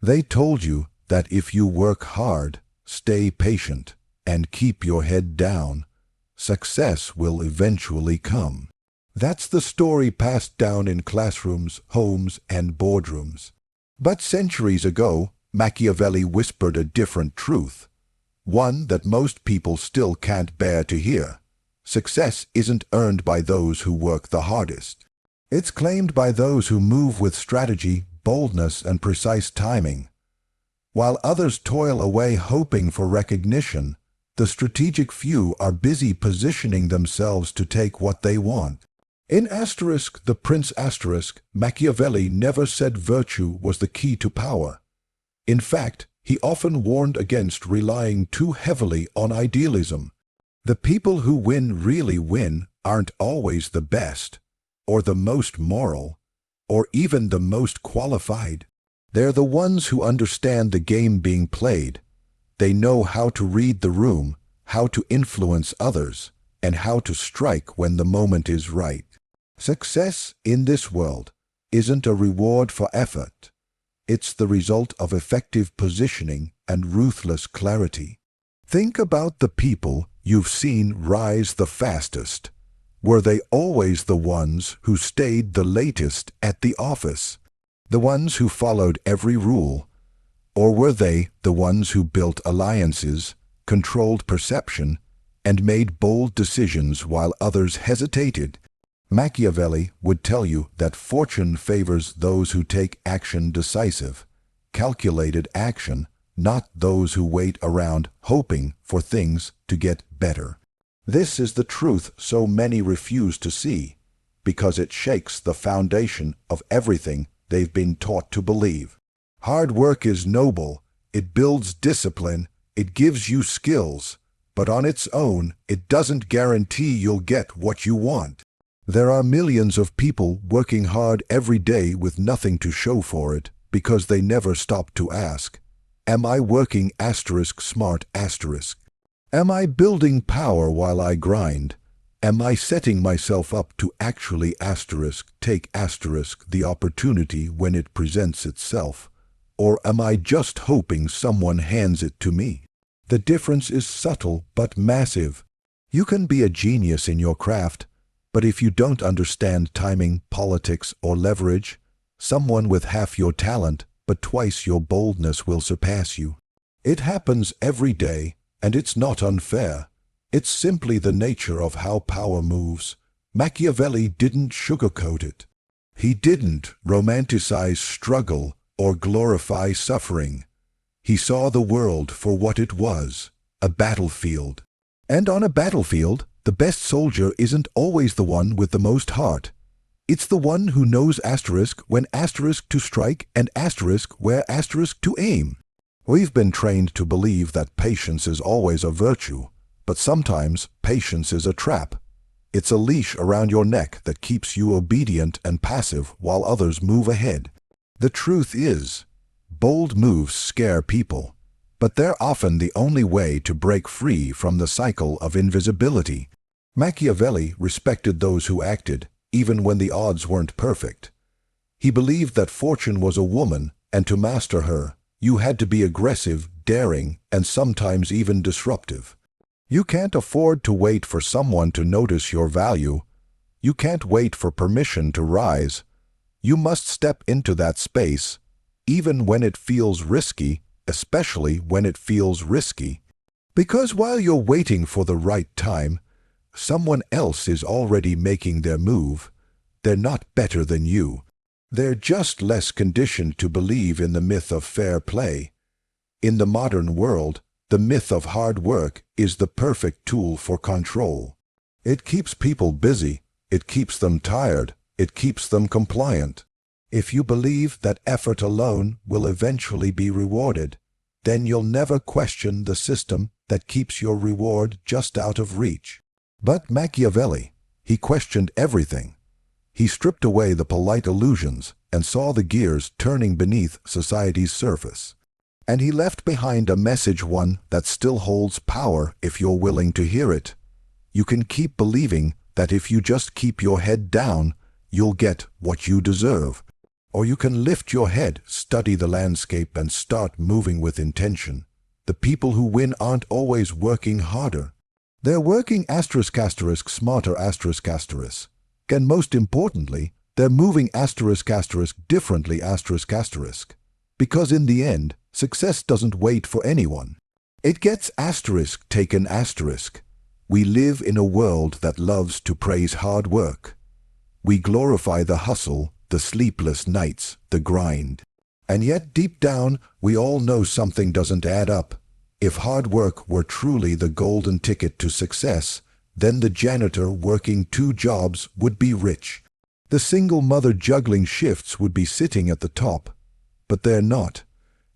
They told you that if you work hard, stay patient, and keep your head down, success will eventually come. That's the story passed down in classrooms, homes, and boardrooms. But centuries ago, Machiavelli whispered a different truth, one that most people still can't bear to hear. Success isn't earned by those who work the hardest. It's claimed by those who move with strategy, boldness, and precise timing. While others toil away hoping for recognition, the strategic few are busy positioning themselves to take what they want. In The Prince Machiavelli never said virtue was the key to power. In fact, he often warned against relying too heavily on idealism. The people who really win aren't always the best, or the most moral, or even the most qualified. They're the ones who understand the game being played. They know how to read the room, how to influence others, and how to strike when the moment is right. Success in this world isn't a reward for effort. It's the result of effective positioning and ruthless clarity. Think about the people you've seen rise the fastest. Were they always the ones who stayed the latest at the office? The ones who followed every rule? Or were they the ones who built alliances, controlled perception, and made bold decisions while others hesitated? Machiavelli would tell you that fortune favors those who take action decisive, calculated action, not those who wait around hoping for things to get better. This is the truth so many refuse to see, because it shakes the foundation of everything they've been taught to believe. Hard work is noble, it builds discipline, it gives you skills, but on its own, it doesn't guarantee you'll get what you want. There are millions of people working hard every day with nothing to show for it because they never stop to ask, am I working *smart*? Am I building power while I grind? Am I setting myself up to actually take the opportunity when it presents itself? Or am I just hoping someone hands it to me? The difference is subtle but massive. You can be a genius in your craft, but if you don't understand timing, politics, or leverage, someone with half your talent but twice your boldness will surpass you. It happens every day, and it's not unfair. It's simply the nature of how power moves. Machiavelli didn't sugarcoat it. He didn't romanticize struggle or glorify suffering. He saw the world for what it was, a battlefield. And on a battlefield, the best soldier isn't always the one with the most heart. It's the one who knows when to strike and where to aim. We've been trained to believe that patience is always a virtue, but sometimes patience is a trap. It's a leash around your neck that keeps you obedient and passive while others move ahead. The truth is, bold moves scare people, but they're often the only way to break free from the cycle of invisibility. Machiavelli respected those who acted, even when the odds weren't perfect. He believed that fortune was a woman, and to master her, you had to be aggressive, daring, and sometimes even disruptive. You can't afford to wait for someone to notice your value. You can't wait for permission to rise. You must step into that space, even when it feels risky, especially when it feels risky. Because while you're waiting for the right time, someone else is already making their move. They're not better than you. They're just less conditioned to believe in the myth of fair play. In the modern world, the myth of hard work is the perfect tool for control. It keeps people busy, it keeps them tired, it keeps them compliant. If you believe that effort alone will eventually be rewarded, then you'll never question the system that keeps your reward just out of reach. But Machiavelli, he questioned everything. He stripped away the polite illusions and saw the gears turning beneath society's surface. And he left behind a message, one that still holds power if you're willing to hear it. You can keep believing that if you just keep your head down, you'll get what you deserve. Or you can lift your head, study the landscape, and start moving with intention. The people who win aren't always working harder. They're working smarter and most importantly, they're moving differently because in the end, success doesn't wait for anyone. It gets taken. We live in a world that loves to praise hard work. We glorify the hustle, the sleepless nights, the grind. And yet deep down, we all know something doesn't add up. If hard work were truly the golden ticket to success, then the janitor working 2 jobs would be rich. The single mother juggling shifts would be sitting at the top. But they're not.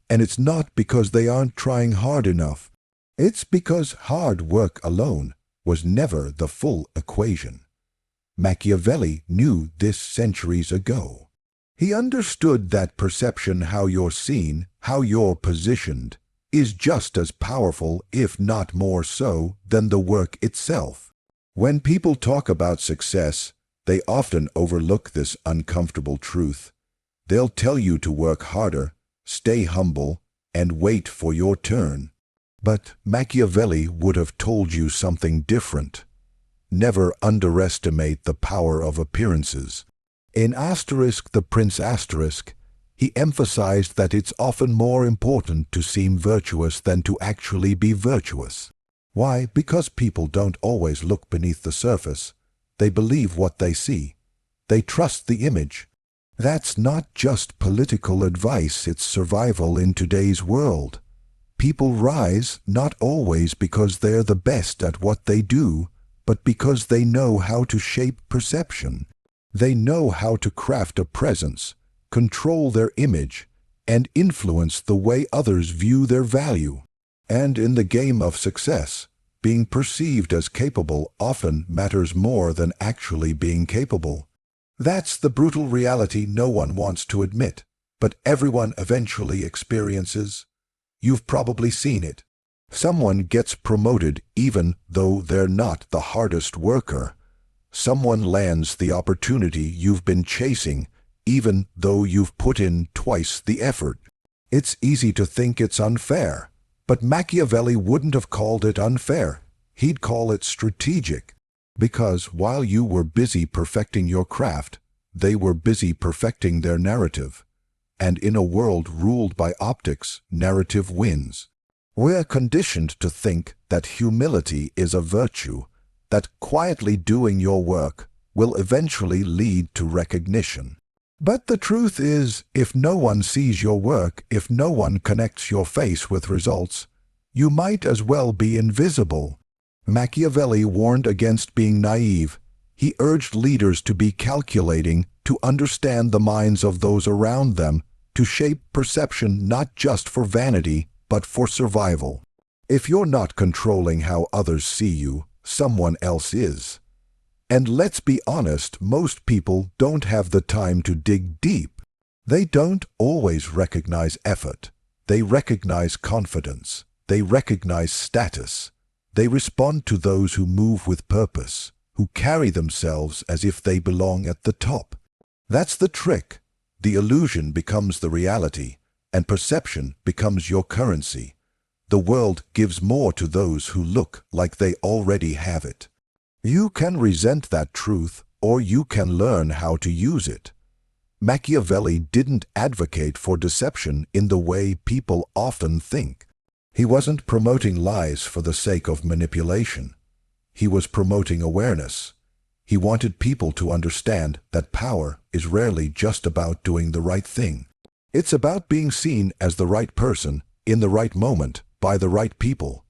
And it's not because they aren't trying hard enough. It's because hard work alone was never the full equation. Machiavelli knew this centuries ago. He understood that perception, how you're seen, how you're positioned, is just as powerful, if not more so, than the work itself. When people talk about success, they often overlook this uncomfortable truth. They'll tell you to work harder, stay humble, and wait for your turn. But Machiavelli would have told you something different. Never underestimate the power of appearances. In The Prince he emphasized that it's often more important to seem virtuous than to actually be virtuous. Why? Because people don't always look beneath the surface. They believe what they see. They trust the image. That's not just political advice, it's survival in today's world. People rise not always because they're the best at what they do, but because they know how to shape perception. They know how to craft a presence, control their image, and influence the way others view their value. And in the game of success, being perceived as capable often matters more than actually being capable. That's the brutal reality no one wants to admit, but everyone eventually experiences. You've probably seen it. Someone gets promoted even though they're not the hardest worker. Someone lands the opportunity you've been chasing even though you've put in twice the effort. It's easy to think it's unfair, but Machiavelli wouldn't have called it unfair. He'd call it strategic. Because while you were busy perfecting your craft, they were busy perfecting their narrative. And in a world ruled by optics, narrative wins. We're conditioned to think that humility is a virtue, that quietly doing your work will eventually lead to recognition. But the truth is, if no one sees your work, if no one connects your face with results, you might as well be invisible. Machiavelli warned against being naive. He urged leaders to be calculating, to understand the minds of those around them, to shape perception not just for vanity, but for survival. If you're not controlling how others see you, someone else is. And let's be honest, most people don't have the time to dig deep. They don't always recognize effort. They recognize confidence. They recognize status. They respond to those who move with purpose, who carry themselves as if they belong at the top. That's the trick. The illusion becomes the reality, and perception becomes your currency. The world gives more to those who look like they already have it. You can resent that truth, or you can learn how to use it. Machiavelli didn't advocate for deception in the way people often think. He wasn't promoting lies for the sake of manipulation. He was promoting awareness. He wanted people to understand that power is rarely just about doing the right thing. It's about being seen as the right person, in the right moment, by the right people.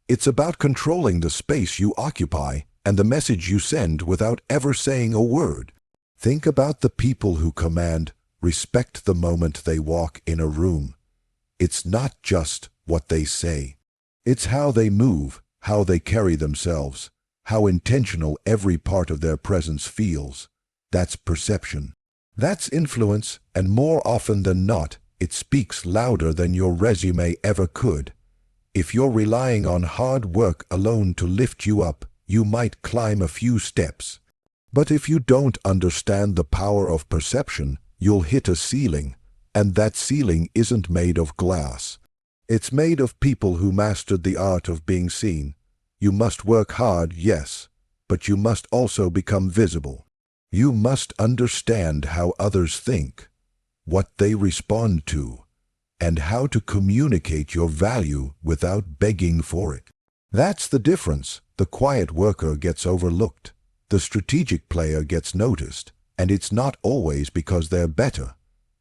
It's about controlling the space you occupy and the message you send without ever saying a word. Think about the people who command, respect the moment they walk in a room. It's not just what they say. It's how they move, how they carry themselves, how intentional every part of their presence feels. That's perception. That's influence, and more often than not, it speaks louder than your resume ever could. If you're relying on hard work alone to lift you up, you might climb a few steps. But if you don't understand the power of perception, you'll hit a ceiling, and that ceiling isn't made of glass. It's made of people who mastered the art of being seen. You must work hard, yes, but you must also become visible. You must understand how others think, what they respond to, and how to communicate your value without begging for it. That's the difference. The quiet worker gets overlooked. The strategic player gets noticed, and it's not always because they're better.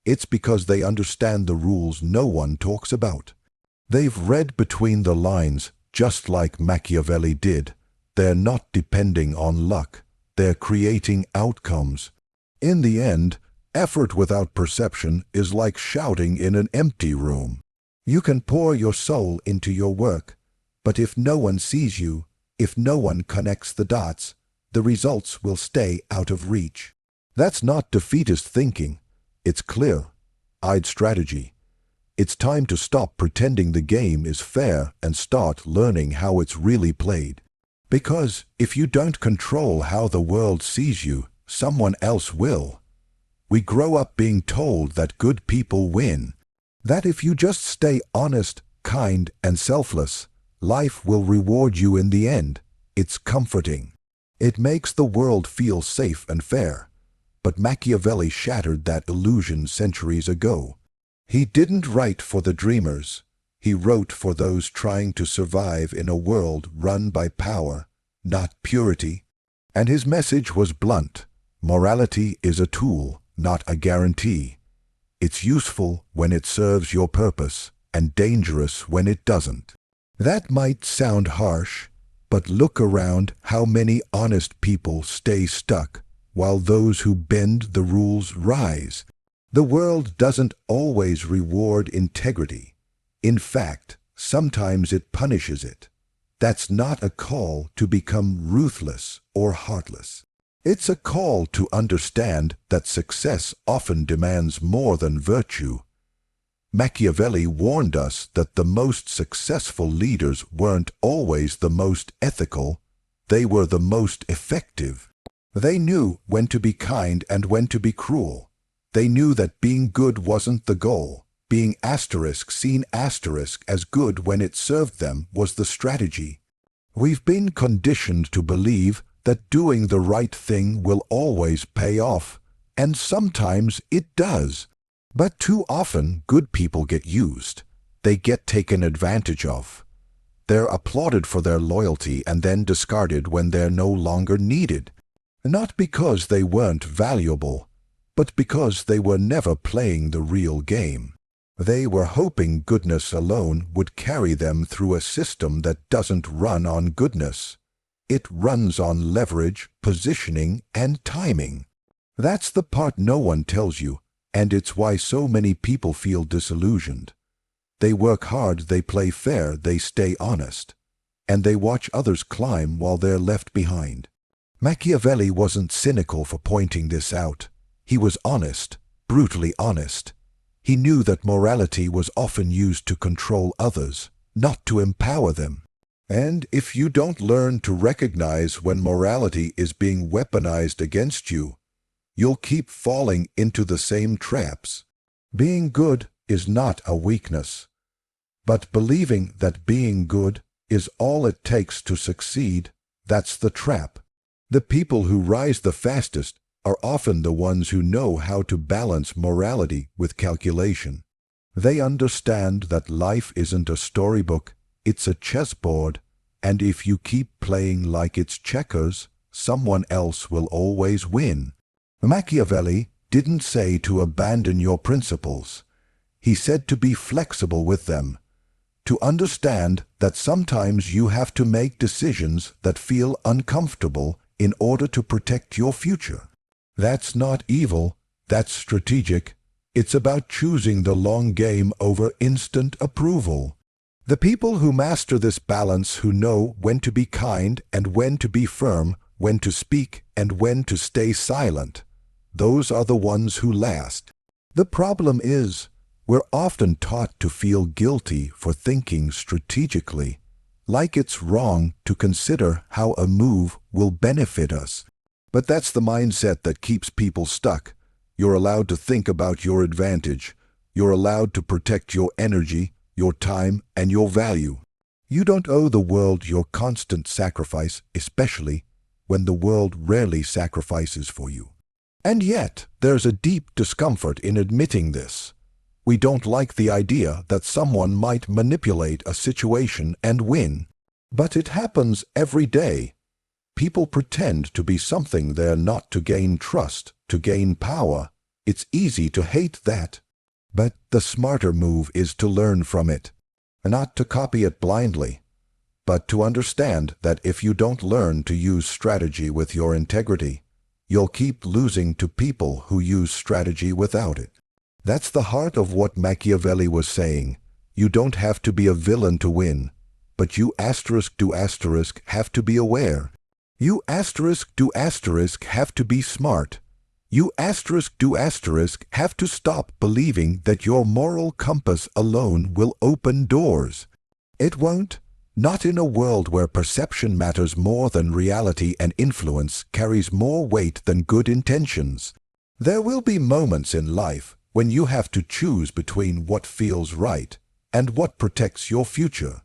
It's because they understand the rules no one talks about. They've read between the lines, just like Machiavelli did. They're not depending on luck. They're creating outcomes. In the end, effort without perception is like shouting in an empty room. You can pour your soul into your work, but if no one sees you, if no one connects the dots, the results will stay out of reach. That's not defeatist thinking. It's clear-eyed strategy. It's time to stop pretending the game is fair and start learning how it's really played. Because if you don't control how the world sees you, someone else will. We grow up being told that good people win, that if you just stay honest, kind, and selfless, life will reward you in the end. It's comforting. It makes the world feel safe and fair. But Machiavelli shattered that illusion centuries ago. He didn't write for the dreamers. He wrote for those trying to survive in a world run by power, not purity. And his message was blunt. Morality is a tool, not a guarantee. It's useful when it serves your purpose, and dangerous when it doesn't. That might sound harsh, but look around how many honest people stay stuck, while those who bend the rules rise. The world doesn't always reward integrity. In fact, sometimes it punishes it. That's not a call to become ruthless or heartless. It's a call to understand that success often demands more than virtue. Machiavelli warned us that the most successful leaders weren't always the most ethical. They were the most effective. They knew when to be kind and when to be cruel. They knew that being good wasn't the goal. Being seen as good when it served them was the strategy. We've been conditioned to believe that doing the right thing will always pay off, and sometimes it does. But too often, good people get used. They get taken advantage of. They're applauded for their loyalty and then discarded when they're no longer needed. Not because they weren't valuable, but because they were never playing the real game. They were hoping goodness alone would carry them through a system that doesn't run on goodness. It runs on leverage, positioning, and timing. That's the part no one tells you, and it's why so many people feel disillusioned. They work hard, they play fair, they stay honest, and they watch others climb while they're left behind. Machiavelli wasn't cynical for pointing this out. He was honest, brutally honest. He knew that morality was often used to control others, not to empower them. And if you don't learn to recognize when morality is being weaponized against you, you'll keep falling into the same traps. Being good is not a weakness, but believing that being good is all it takes to succeed, that's the trap. The people who rise the fastest are often the ones who know how to balance morality with calculation. They understand that life isn't a storybook, it's a chessboard, and if you keep playing like it's checkers, someone else will always win. Machiavelli didn't say to abandon your principles. He said to be flexible with them, to understand that sometimes you have to make decisions that feel uncomfortable in order to protect your future. That's not evil, that's strategic. It's about choosing the long game over instant approval. The people who master this balance, who know when to be kind and when to be firm, when to speak and when to stay silent, those are the ones who last. The problem is, we're often taught to feel guilty for thinking strategically, like it's wrong to consider how a move will benefit us. But that's the mindset that keeps people stuck. You're allowed to think about your advantage. You're allowed to protect your energy, your time, and your value. You don't owe the world your constant sacrifice, especially when the world rarely sacrifices for you. And yet, there's a deep discomfort in admitting this. We don't like the idea that someone might manipulate a situation and win. But it happens every day. People pretend to be something they're not to gain trust, to gain power. It's easy to hate that. But the smarter move is to learn from it. Not to copy it blindly, but to understand that if you don't learn to use strategy with your integrity, you'll keep losing to people who use strategy without it. That's the heart of what Machiavelli was saying. You don't have to be a villain to win, but you have to be aware. You have to be smart. You have to stop believing that your moral compass alone will open doors. It won't. Not in a world where perception matters more than reality and influence carries more weight than good intentions. There will be moments in life when you have to choose between what feels right and what protects your future.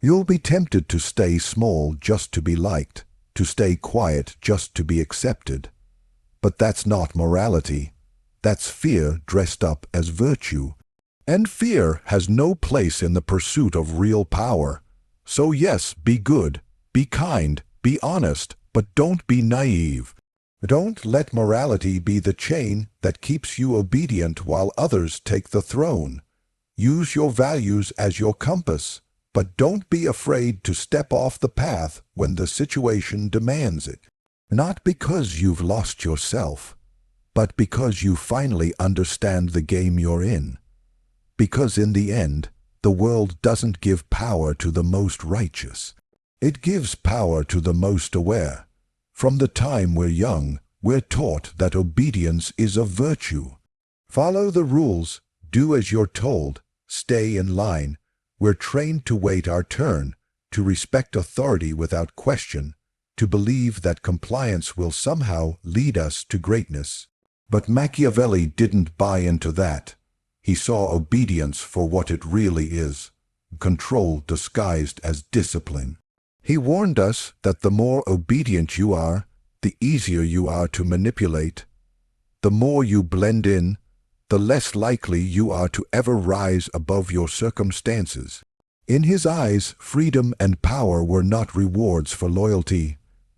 You'll be tempted to stay small just to be liked, to stay quiet just to be accepted. But that's not morality. That's fear dressed up as virtue. And fear has no place in the pursuit of real power. So yes, be good, be kind, be honest, but don't be naive. Don't let morality be the chain that keeps you obedient while others take the throne. Use your values as your compass, but don't be afraid to step off the path when the situation demands it. Not because you've lost yourself, but because you finally understand the game you're in. Because in the end, the world doesn't give power to the most righteous. It gives power to the most aware. From the time we're young, we're taught that obedience is a virtue. Follow the rules, do as you're told, stay in line. We're trained to wait our turn, to respect authority without question, to believe that compliance will somehow lead us to greatness. But Machiavelli didn't buy into that. He saw obedience for what it really is, control disguised as discipline. He warned us that the more obedient you are, the easier you are to manipulate. The more you blend in, the less likely you are to ever rise above your circumstances. In his eyes, freedom and power were not rewards for loyalty.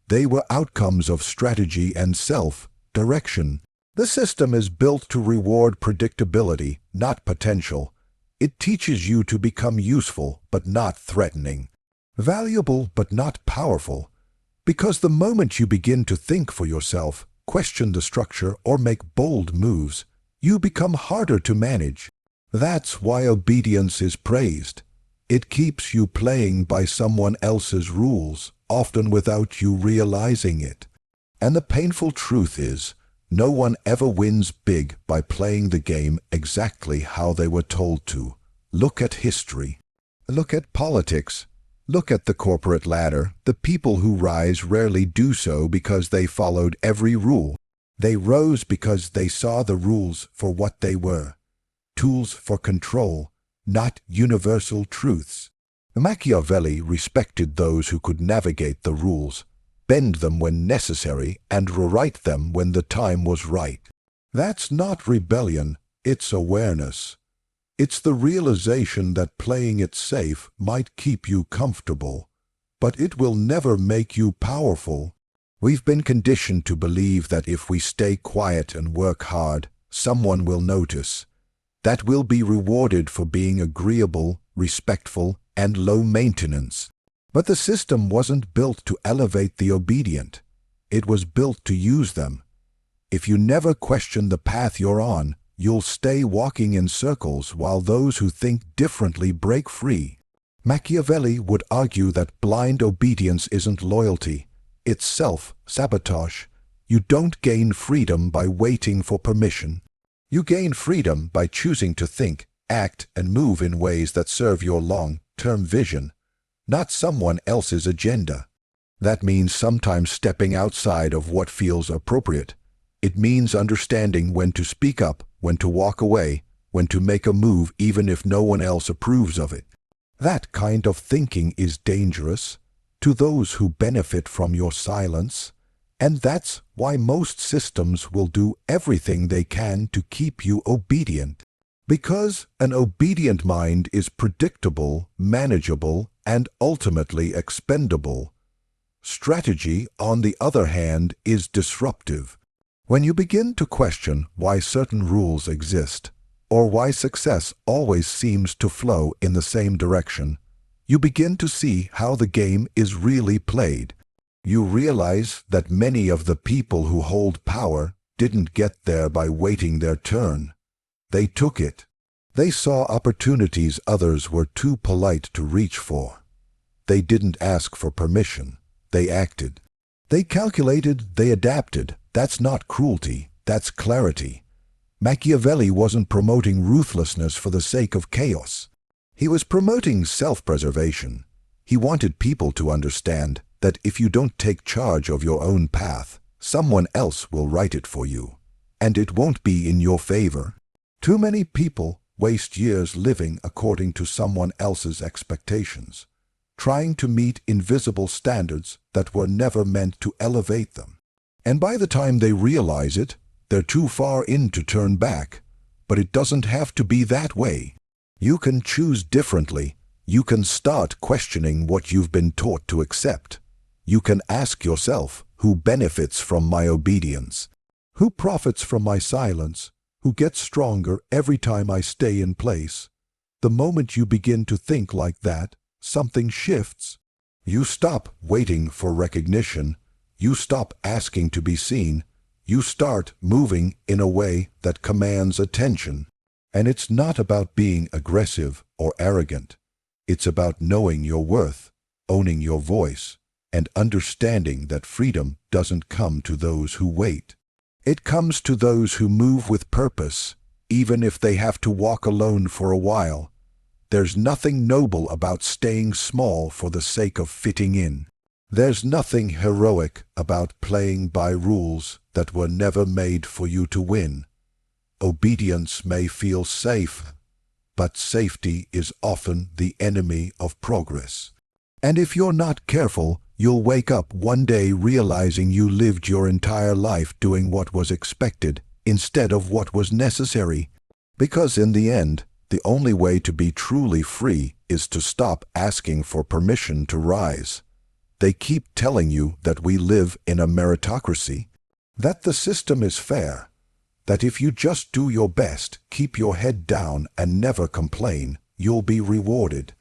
They were outcomes of strategy and self-direction. The system is built to reward predictability, not potential. It teaches you to become useful but not threatening, valuable but not powerful. Because the moment you begin to think for yourself, question the structure, or make bold moves, you become harder to manage. That's why obedience is praised. It keeps you playing by someone else's rules, often without you realizing it. And the painful truth is, no one ever wins big by playing the game exactly how they were told to. Look at history. Look at politics. Look at the corporate ladder. The people who rise rarely do so because they followed every rule. They rose because they saw the rules for what they were. Tools for control, not universal truths. Machiavelli respected those who could navigate the rules, bend them when necessary, and rewrite them when the time was right. That's not rebellion, it's awareness. It's the realization that playing it safe might keep you comfortable, but it will never make you powerful. We've been conditioned to believe that if we stay quiet and work hard, someone will notice. That we'll be rewarded for being agreeable, respectful, and low maintenance. But the system wasn't built to elevate the obedient. It was built to use them. If you never question the path you're on, you'll stay walking in circles while those who think differently break free. Machiavelli would argue that blind obedience isn't loyalty. It's self-sabotage. You don't gain freedom by waiting for permission. You gain freedom by choosing to think, act, and move in ways that serve your long-term vision, not someone else's agenda. That means sometimes stepping outside of what feels appropriate, It means understanding when to speak up, when to walk away, when to make a move even if no one else approves of it. That kind of thinking is dangerous to those who benefit from your silence, and that's why most systems will do everything they can to keep you obedient. Because an obedient mind is predictable, manageable, and ultimately expendable. Strategy, on the other hand, is disruptive. When you begin to question why certain rules exist, or why success always seems to flow in the same direction, you begin to see how the game is really played. You realize that many of the people who hold power didn't get there by waiting their turn. They took it. They saw opportunities others were too polite to reach for. They didn't ask for permission. They acted. They calculated, they adapted. That's not cruelty, that's clarity. Machiavelli wasn't promoting ruthlessness for the sake of chaos. He was promoting self-preservation. He wanted people to understand that if you don't take charge of your own path, someone else will write it for you, and it won't be in your favor. Too many people waste years living according to someone else's expectations, trying to meet invisible standards that were never meant to elevate them. And by the time they realize it, they're too far in to turn back. But it doesn't have to be that way. You can choose differently. You can start questioning what you've been taught to accept. You can ask yourself, who benefits from my obedience? Who profits from my silence? Who gets stronger every time I stay in place? The moment you begin to think like that, something shifts. You stop waiting for recognition. You stop asking to be seen. You start moving in a way that commands attention. And it's not about being aggressive or arrogant. It's about knowing your worth, owning your voice, and understanding that freedom doesn't come to those who wait. It comes to those who move with purpose, even if they have to walk alone for a while. There's nothing noble about staying small for the sake of fitting in. There's nothing heroic about playing by rules that were never made for you to win. Obedience may feel safe, but safety is often the enemy of progress. And if you're not careful, you'll wake up one day realizing you lived your entire life doing what was expected instead of what was necessary. Because in the end, the only way to be truly free is to stop asking for permission to rise. They keep telling you that we live in a meritocracy, that the system is fair, that if you just do your best, keep your head down and never complain, you'll be rewarded.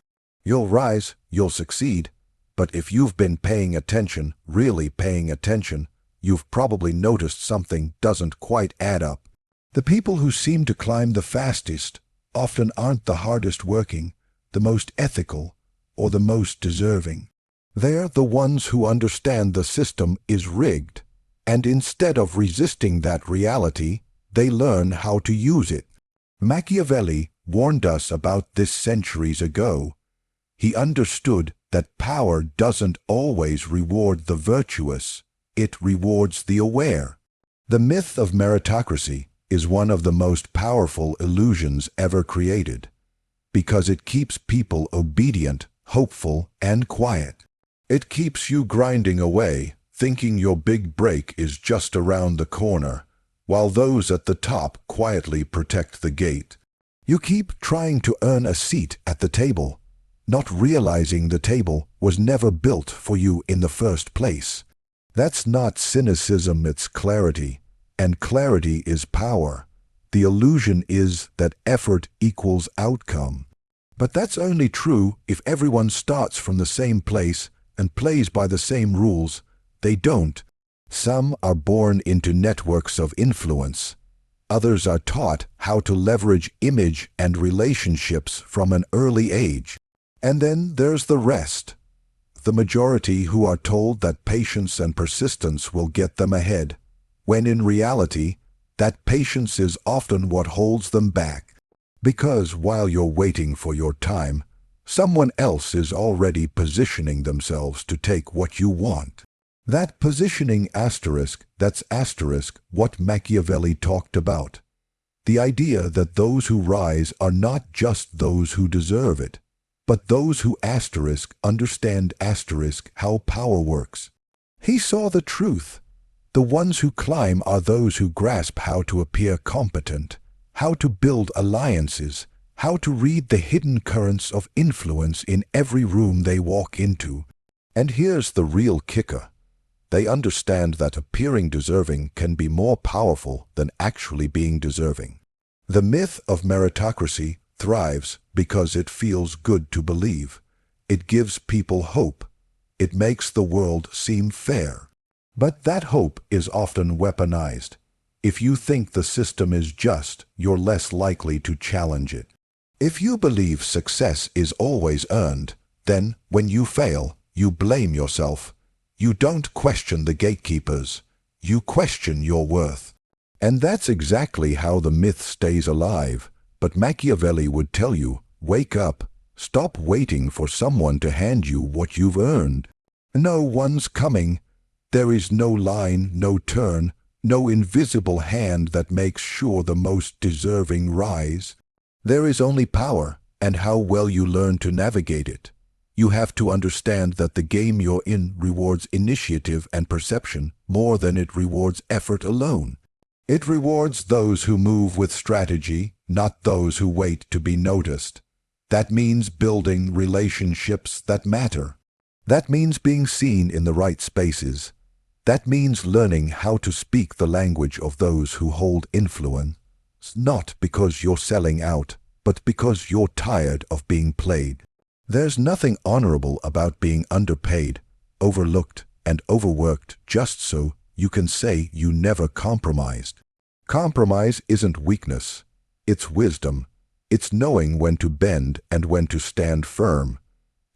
You'll rise, you'll succeed, but if you've been paying attention, really paying attention, you've probably noticed something doesn't quite add up. The people who seem to climb the fastest often aren't the hardest working, the most ethical, or the most deserving. They're the ones who understand the system is rigged, and instead of resisting that reality, they learn how to use it. Machiavelli warned us about this centuries ago. He understood that power doesn't always reward the virtuous, it rewards the aware. The myth of meritocracy is one of the most powerful illusions ever created, because it keeps people obedient, hopeful, and quiet. It keeps you grinding away, thinking your big break is just around the corner, while those at the top quietly protect the gate. You keep trying to earn a seat at the table, not realizing the table was never built for you in the first place. That's not cynicism, it's clarity, and clarity is power. The illusion is that effort equals outcome. But that's only true if everyone starts from the same place and plays by the same rules. They don't. Some are born into networks of influence. Others are taught how to leverage image and relationships from an early age. And then there's the rest. The majority who are told that patience and persistence will get them ahead, when in reality, that patience is often what holds them back. Because while you're waiting for your time, someone else is already positioning themselves to take what you want. That positioning asterisk, that's asterisk what Machiavelli talked about. The idea that those who rise are not just those who deserve it, but those who asterisk understand asterisk how power works. He saw the truth. The ones who climb are those who grasp how to appear competent, how to build alliances, how to read the hidden currents of influence in every room they walk into. And here's the real kicker. They understand that appearing deserving can be more powerful than actually being deserving. The myth of meritocracy thrives because it feels good to believe. It gives people hope. It makes the world seem fair. But that hope is often weaponized. If you think the system is just, you're less likely to challenge it. If you believe success is always earned, then, when you fail, you blame yourself. You don't question the gatekeepers. You question your worth. And that's exactly how the myth stays alive. But Machiavelli would tell you, wake up. Stop waiting for someone to hand you what you've earned. No one's coming. There is no line, no turn, no invisible hand that makes sure the most deserving rise. There is only power, and how well you learn to navigate it. You have to understand that the game you're in rewards initiative and perception more than it rewards effort alone. It rewards those who move with strategy, not those who wait to be noticed. That means building relationships that matter. That means being seen in the right spaces. That means learning how to speak the language of those who hold influence, not because you're selling out, but because you're tired of being played. There's nothing honorable about being underpaid, overlooked, and overworked just so you can say you never compromised. Compromise isn't weakness. It's wisdom. It's knowing when to bend and when to stand firm.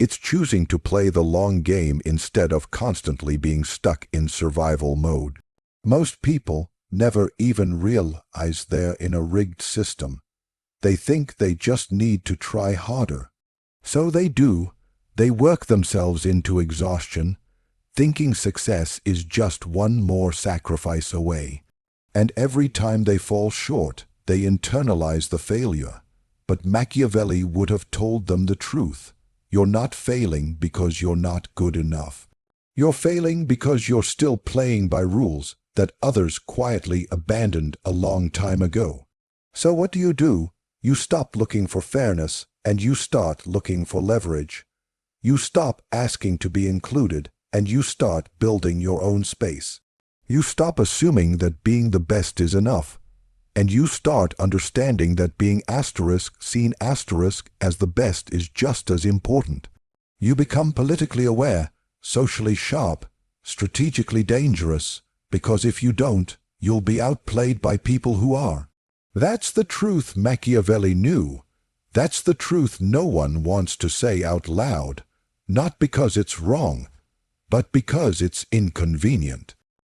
It's choosing to play the long game instead of constantly being stuck in survival mode. Most people never even realize they're in a rigged system. They think they just need to try harder. So they do. They work themselves into exhaustion, thinking success is just one more sacrifice away. And every time they fall short, they internalize the failure. But Machiavelli would have told them the truth. You're not failing because you're not good enough. You're failing because you're still playing by rules that others quietly abandoned a long time ago. So what do? You stop looking for fairness and you start looking for leverage. You stop asking to be included and you start building your own space. You stop assuming that being the best is enough. And you start understanding that being seen as the best is just as important. You become politically aware, socially sharp, strategically dangerous, because if you don't, you'll be outplayed by people who are. That's the truth Machiavelli knew. That's the truth no one wants to say out loud, not because it's wrong, but because it's inconvenient.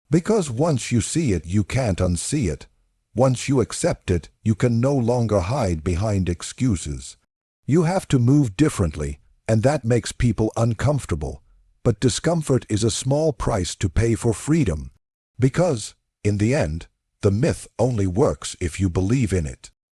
Because once you see it, you can't unsee it. Once you accept it, you can no longer hide behind excuses. You have to move differently, and that makes people uncomfortable. But discomfort is a small price to pay for freedom. Because, in the end, the myth only works if you believe in it.